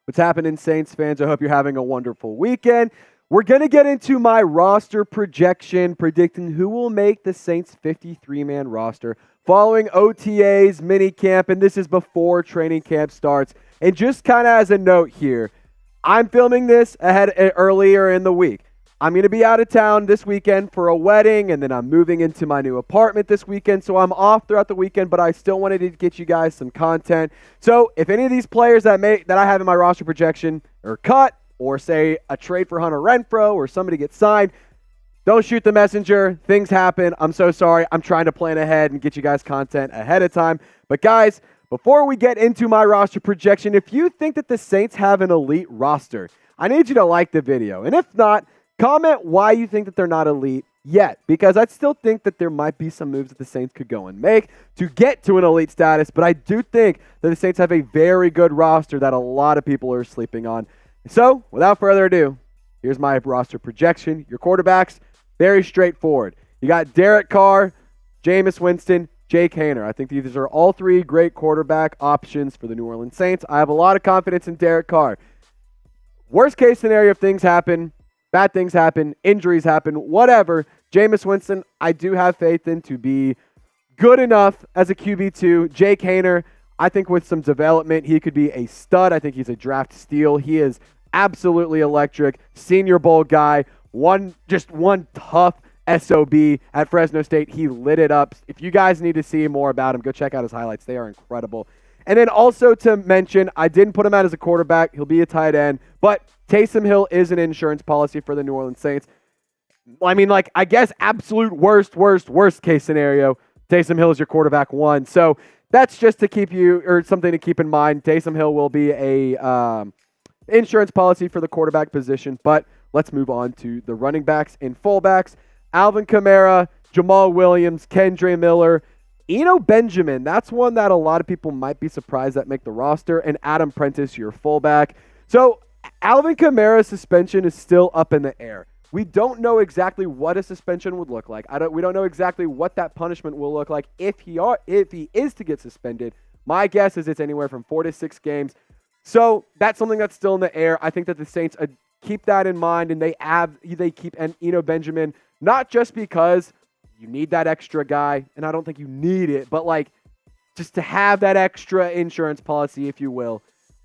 What's happening, Saints fans? I hope you're having a wonderful weekend. We're going to get into my roster projection, predicting who will make the Saints 53-man roster following OTAs, minicamp, and this is before training camp starts. And just kind of as a note here, I'm filming this earlier in the week. I'm going to be out of town this weekend for a wedding, and then I'm moving into my new apartment this weekend, so I'm off throughout the weekend, but I still wanted to get you guys some content. So if any of these players that I have in my roster projection are cut, or say a trade for Hunter Renfrow, or somebody gets signed, don't shoot the messenger. Things happen. I'm so sorry. I'm trying to plan ahead and get you guys content ahead of time. But guys, before we get into my roster projection, if you think that the Saints have an elite roster, I need you to like the video. And if not, comment why you think that they're not elite yet, because I still think that there might be some moves that the Saints could go and make to get to an elite status, but I do think that the Saints have a very good roster that a lot of people are sleeping on. So, without further ado, here's my roster projection. Your quarterbacks, very straightforward. You got Derek Carr, Jameis Winston, Jake Haener. I think these are all three great quarterback options for the New Orleans Saints. I have a lot of confidence in Derek Carr. Worst case scenario, if things happen, bad things happen, injuries happen, whatever, Jameis Winston, I do have faith in to be good enough as a QB2. Jake Haener, I think with some development, he could be a stud. I think he's a draft steal. He is absolutely electric. Senior Bowl guy, one tough SOB at Fresno State. He lit it up. If you guys need to see more about him, go check out his highlights. They are incredible. And then also to mention, I didn't put him out as a quarterback. He'll be a tight end, but Taysom Hill is an insurance policy for the New Orleans Saints. I mean, I guess absolute worst case scenario, Taysom Hill is your quarterback one. So that's just to keep you, or something to keep in mind. Taysom Hill will be a insurance policy for the quarterback position, but let's move on to the running backs and fullbacks. Alvin Kamara, Jamaal Williams, Kendre Miller, Eno Benjamin, that's one that a lot of people might be surprised that make the roster, and Adam Prentice, your fullback. So Alvin Kamara's suspension is still up in the air. We don't know exactly what a suspension would look like. We don't know exactly what that punishment will look like if he is to get suspended. My guess is it's anywhere from 4 to 6 games. So that's something that's still in the air. I think that the Saints keep that in mind, and they keep Eno Benjamin, not just because you need that extra guy, and I don't think you need it, but just to have that extra insurance policy, if you will.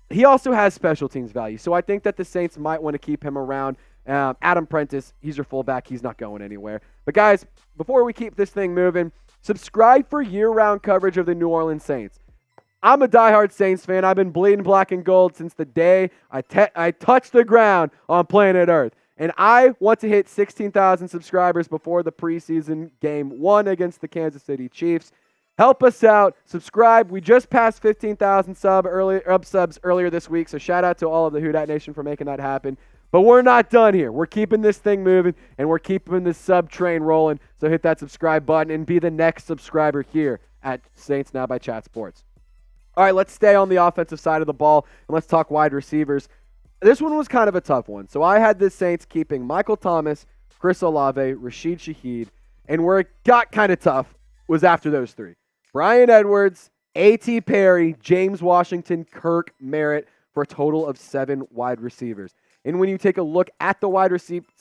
He also has special teams value, so I think that the Saints might want to keep him around. Adam Prentice, he's your fullback. He's not going anywhere. But guys, before we keep this thing moving, subscribe for year-round coverage of the New Orleans Saints. I'm a diehard Saints fan. I've been bleeding black and gold since the day I touched the ground on planet Earth. And I want to hit 16,000 subscribers before the preseason game 1 against the Kansas City Chiefs. Help us out. Subscribe. We just passed 15,000 subs earlier this week, so shout out to all of the Who Dat Nation for making that happen. But we're not done here. We're keeping this thing moving, and we're keeping this sub train rolling. So hit that subscribe button and be the next subscriber here at Saints Now by Chat Sports. All right, let's stay on the offensive side of the ball, and let's talk wide receivers. This one was kind of a tough one. So I had the Saints keeping Michael Thomas, Chris Olave, Rashid Shaheed, and where it got kind of tough was after those three. Bryan Edwards, A.T. Perry, James Washington, Kirk Merritt for a total of 7 wide receivers. And when you take a look at the wide receiver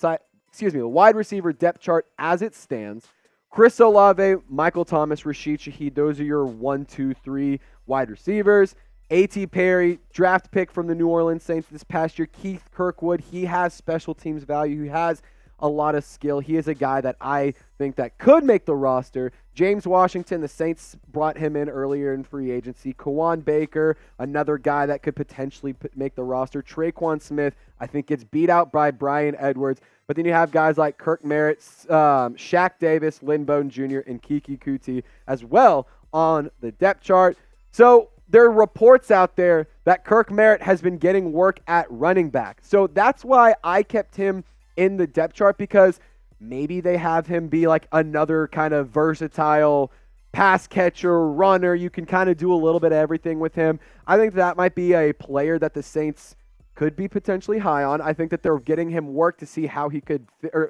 depth chart as it stands, Chris Olave, Michael Thomas, Rashid Shaheed, those are your 1, 2, 3 wide receivers. A.T. Perry, draft pick from the New Orleans Saints this past year. Keith Kirkwood, he has special teams value. He has a lot of skill. He is a guy that I think that could make the roster. James Washington, the Saints brought him in earlier in free agency. Kawan Baker, another guy that could potentially make the roster. Traquan Smith, I think gets beat out by Bryan Edwards. But then you have guys like Kirk Merritt, Shaq Davis, Lynn Bowden Jr., and Kiki Kuti as well on the depth chart. So there are reports out there that Kirk Merritt has been getting work at running back. So that's why I kept him in the depth chart, because maybe they have him be like another kind of versatile pass catcher, runner. You can kind of do a little bit of everything with him. I think that might be a player that the Saints could be potentially high on. I think that they're getting him work to see how he could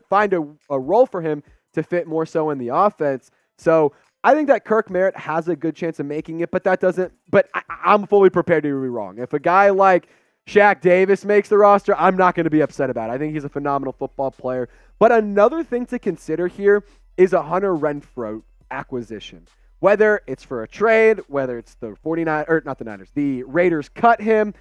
find a role for him to fit more so in the offense. So I think that Kirk Merritt has a good chance of making it, but that doesn't. But I'm fully prepared to be wrong. If a guy like Shaq Davis makes the roster, I'm not going to be upset about it. I think he's a phenomenal football player. But another thing to consider here is a Hunter Renfrow acquisition. Whether it's for a trade, whether it's the the Raiders cut him,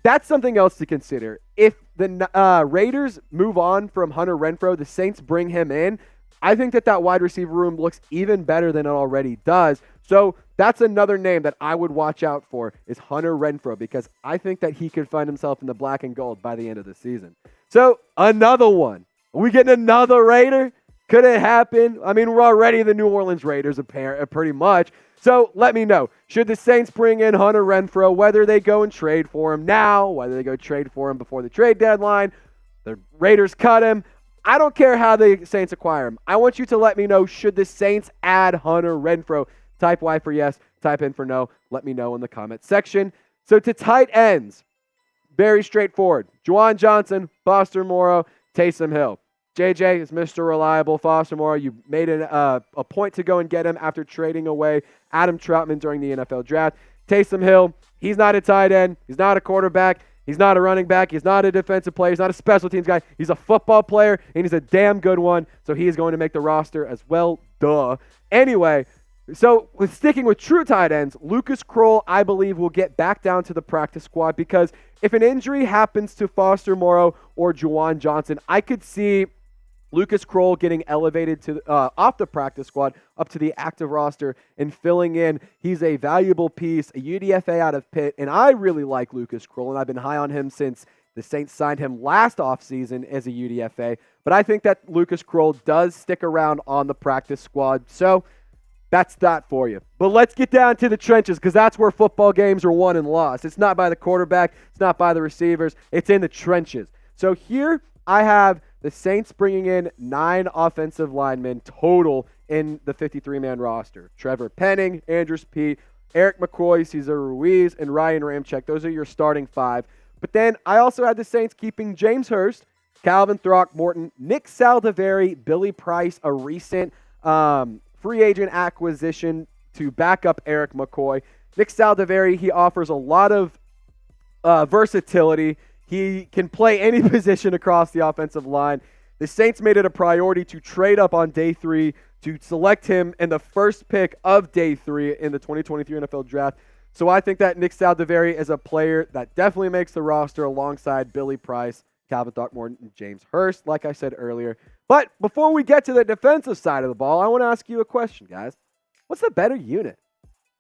that's something else to consider. If the Raiders move on from Hunter Renfrow, the Saints bring him in, I think that wide receiver room looks even better than it already does. So that's another name that I would watch out for is Hunter Renfrow, because I think that he could find himself in the black and gold by the end of the season. So another one. Are we getting another Raider? Could it happen? I mean, we're already the New Orleans Raiders pretty much. So let me know. Should the Saints bring in Hunter Renfrow, whether they go and trade for him now, whether they go trade for him before the trade deadline, the Raiders cut him, I don't care how the Saints acquire him. I want you to let me know, should the Saints add Hunter Renfrow? Type Y for yes, type in for no. Let me know in the comment section. So to tight ends, very straightforward. Juwan Johnson, Foster Moreau, Taysom Hill. JJ is Mr. Reliable. Foster Moreau, you made a point to go and get him after trading away Adam Troutman during the NFL draft. Taysom Hill, he's not a tight end. He's not a quarterback. He's not a running back. He's not a defensive player. He's not a special teams guy. He's a football player, and he's a damn good one. So he is going to make the roster as well. Duh. Anyway, so with sticking with true tight ends, Lucas Kroll, I believe, will get back down to the practice squad, because if an injury happens to Foster Moreau or Juwan Johnson, I could see Lucas Kroll getting elevated to off the practice squad up to the active roster and filling in. He's a valuable piece, a UDFA out of Pitt, and I really like Lucas Kroll, and I've been high on him since the Saints signed him last offseason as a UDFA. But I think that Lucas Kroll does stick around on the practice squad. So that's that for you. But let's get down to the trenches, because that's where football games are won and lost. It's not by the quarterback. It's not by the receivers. It's in the trenches. So here I have the Saints bringing in 9 offensive linemen total in the 53-man roster. Trevor Penning, Andrus Peat, Erik McCoy, Cesar Ruiz, and Ryan Ramczyk. Those are your starting 5. But then I also had the Saints keeping James Hurst, Calvin Throckmorton, Nick Saldiveri, Billy Price, a recent free agent acquisition to back up Erik McCoy. Nick Saldiveri, he offers a lot of versatility. He can play any position across the offensive line. The Saints made it a priority to trade up on day 3 to select him in the first pick of day 3 in the 2023 NFL Draft. So I think that Nick Saldiveri is a player that definitely makes the roster alongside Billy Price, Calvin Throckmorton, and James Hurst, like I said earlier. But before we get to the defensive side of the ball, I want to ask you a question, guys. What's the better unit?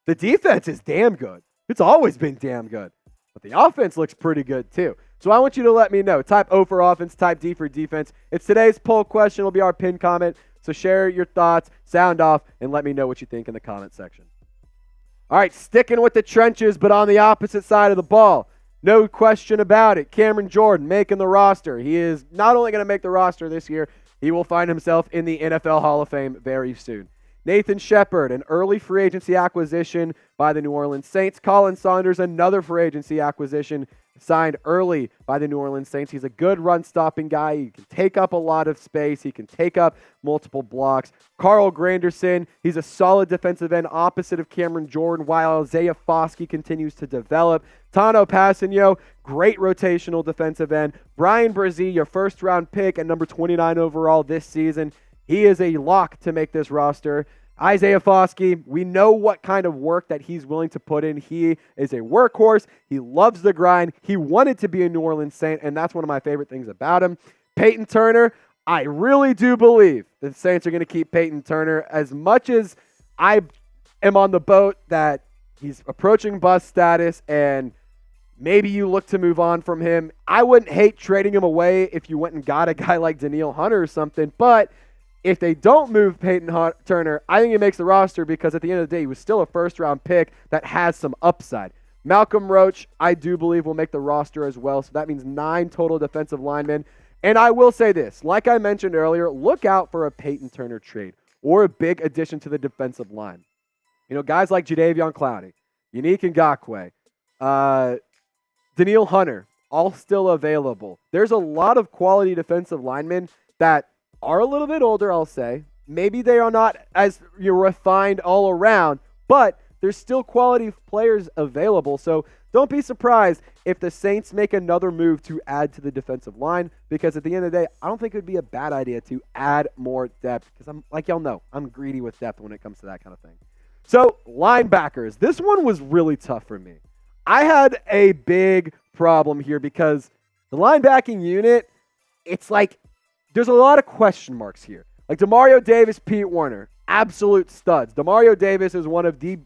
The defense is damn good. It's always been damn good. But the offense looks pretty good too. So I want you to let me know. Type O for offense, type D for defense. It's today's poll question. It'll be our pinned comment. So share your thoughts, sound off, and let me know what you think in the comment section. All right, sticking with the trenches, but on the opposite side of the ball. No question about it. Cameron Jordan making the roster. He is not only going to make the roster this year, he will find himself in the NFL Hall of Fame very soon. Nathan Shepard, an early free agency acquisition by the New Orleans Saints. Colin Saunders, another free agency acquisition signed early by the New Orleans Saints. He's a good run-stopping guy. He can take up a lot of space. He can take up multiple blocks. Carl Granderson, he's a solid defensive end opposite of Cameron Jordan, while Isaiah Foskey continues to develop. Tano Passanio, great rotational defensive end. Brian Brzee, your first-round pick at number 29 overall this season. He is a lock to make this roster. Isaiah Foskey, we know what kind of work that he's willing to put in. He is a workhorse. He loves the grind. He wanted to be a New Orleans Saint, and that's one of my favorite things about him. Peyton Turner, I really do believe the Saints are going to keep Peyton Turner. As much as I am on the boat that he's approaching bust status and maybe you look to move on from him, I wouldn't hate trading him away if you went and got a guy like Danielle Hunter or something, but if they don't move Peyton Turner, I think he makes the roster, because at the end of the day, he was still a first-round pick that has some upside. Malcolm Roach, I do believe, will make the roster as well, so that means 9 total defensive linemen. And I will say this, like I mentioned earlier, look out for a Peyton Turner trade or a big addition to the defensive line. You know, guys like Jadeveon Clowney, Yannick Ngakoue, Danielle Hunter, all still available. There's a lot of quality defensive linemen that are a little bit older, I'll say. Maybe they are not as refined all around, but there's still quality players available. So don't be surprised if the Saints make another move to add to the defensive line, because at the end of the day, I don't think it would be a bad idea to add more depth, because I'm, like y'all know, I'm greedy with depth when it comes to that kind of thing. So linebackers, this one was really tough for me. I had a big problem here because the linebacking unit, it's like there's a lot of question marks here. Like Demario Davis, Pete Werner, absolute studs. Demario Davis is one of the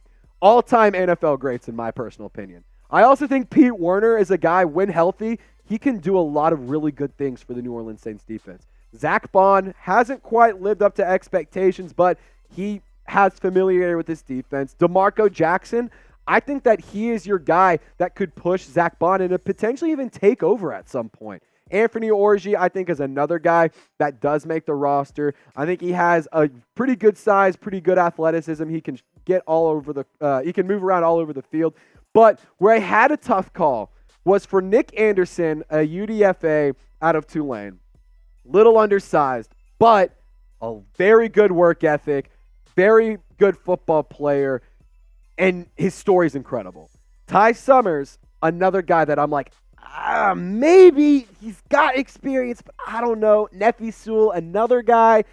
all-time NFL greats in my personal opinion. I also think Pete Werner is a guy, when healthy, he can do a lot of really good things for the New Orleans Saints defense. Zach Bond hasn't quite lived up to expectations, but he has familiarity with this defense. DeMarco Jackson, I think that he is your guy that could push Zach Bond and potentially even take over at some point. Anthony Orji, I think, is another guy that does make the roster. I think he has a pretty good size, pretty good athleticism. He can get all over he can move around all over the field. But where I had a tough call was for Nick Anderson, a UDFA out of Tulane. Little undersized, but a very good work ethic, very good football player, and his story is incredible. Ty Summers, another guy that I'm like, maybe he's got experience, but I don't know. Nefi Sewell, another guy.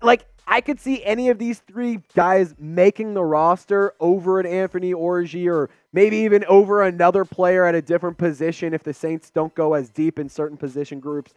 Like, I could see any of these three guys making the roster over an Anthony Orji, or maybe even over another player at a different position if the Saints don't go as deep in certain position groups.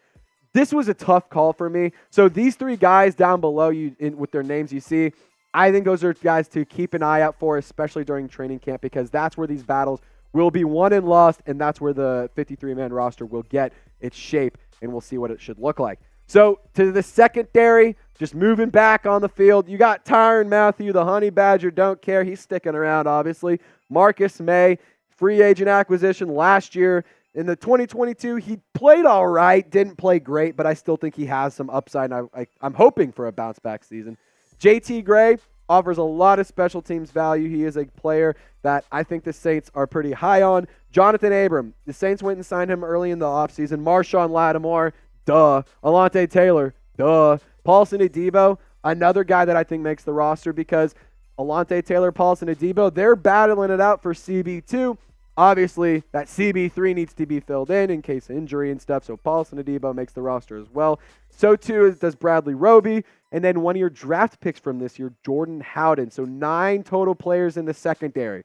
This was a tough call for me. So these three guys down below you with their names you see, I think those are guys to keep an eye out for, especially during training camp, because that's where these battles will be won and lost, and that's where the 53-man roster will get its shape, and we'll see what it should look like. So to the secondary, just moving back on the field, you got Tyrann Mathieu, the Honey Badger, don't care. He's sticking around, obviously. Marcus May, free agent acquisition last year. In the 2022, he played all right, didn't play great, but I still think he has some upside, and I'm hoping for a bounce-back season. JT Gray offers a lot of special teams value. He is a player that I think the Saints are pretty high on. Jonathan Abram, the Saints went and signed him early in the offseason. Marshawn Lattimore, duh. Alontae Taylor, duh. Paulson Adebo, another guy that I think makes the roster, because Alontae Taylor, Paulson Adebo, they're battling it out for CB2. Obviously, that CB3 needs to be filled in case of injury and stuff, so Paulson Adebo makes the roster as well. So too does Bradley Roby, and then one of your draft picks from this year, Jordan Howden. So 9 total players in the secondary.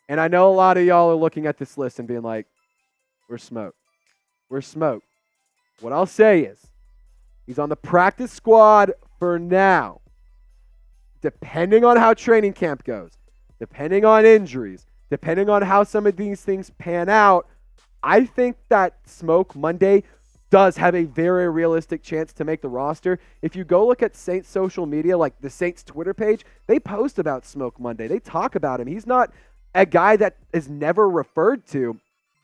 And I know a lot of y'all are looking at this list and being like, we're smoked. We're smoked. What I'll say is, he's on the practice squad for now. Depending on how training camp goes, depending on injuries, depending on how some of these things pan out, I think that Smoke Monday does have a very realistic chance to make the roster. If you go look at Saints social media, like the Saints Twitter page, they post about Smoke Monday. They talk about him. He's not a guy that is never referred to.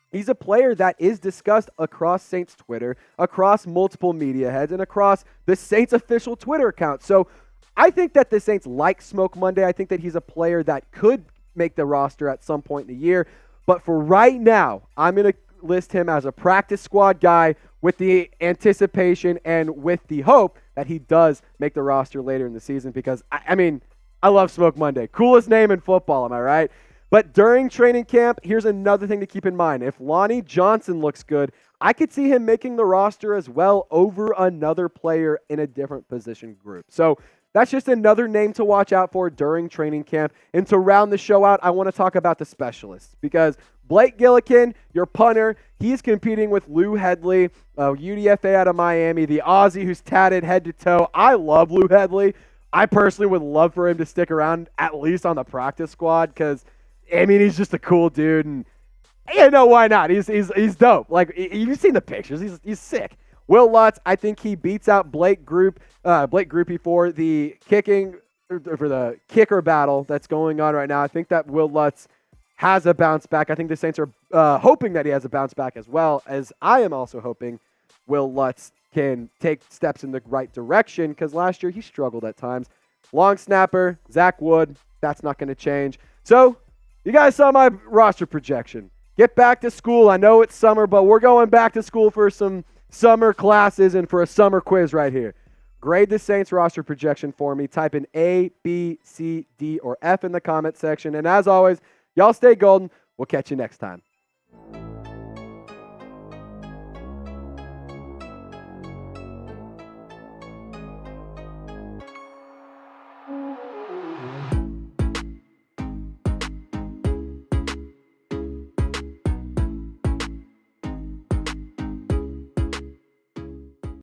He's a player that is discussed across Saints Twitter, across multiple media heads, and across the Saints official Twitter account. So I think that the Saints like Smoke Monday. I think that he's a player that could make the roster at some point in the year. But for right now, I'm going to list him as a practice squad guy with the anticipation and with the hope that he does make the roster later in the season, because, I mean, I love Smoke Monday. Coolest name in football, am I right? But during training camp, here's another thing to keep in mind. If Lonnie Johnson looks good, I could see him making the roster as well over another player in a different position group. So that's just another name to watch out for during training camp. And to round the show out, I want to talk about the specialists, because Blake Gillikin, your punter, he's competing with Lou Hedley, UDFA out of Miami, the Aussie who's tatted head to toe. I love Lou Hedley. I personally would love for him to stick around at least on the practice squad, because, I mean, he's just a cool dude, and you know, why not? He's dope. Like, you've seen the pictures. He's sick. Will Lutz, I think he beats out Blake Groupie for the kicker battle that's going on right now. I think that Will Lutz has a bounce back. I think the Saints are hoping that he has a bounce back, as well as I am also hoping Will Lutz can take steps in the right direction, because last year he struggled at times. Long snapper, Zach Wood, that's not going to change. So you guys saw my roster projection. Get back to school. I know it's summer, but we're going back to school for some summer classes and for a summer quiz right here. Grade the Saints roster projection for me. Type in A, B, C, D, or F in the comment section. And as always, y'all stay golden. We'll catch you next time.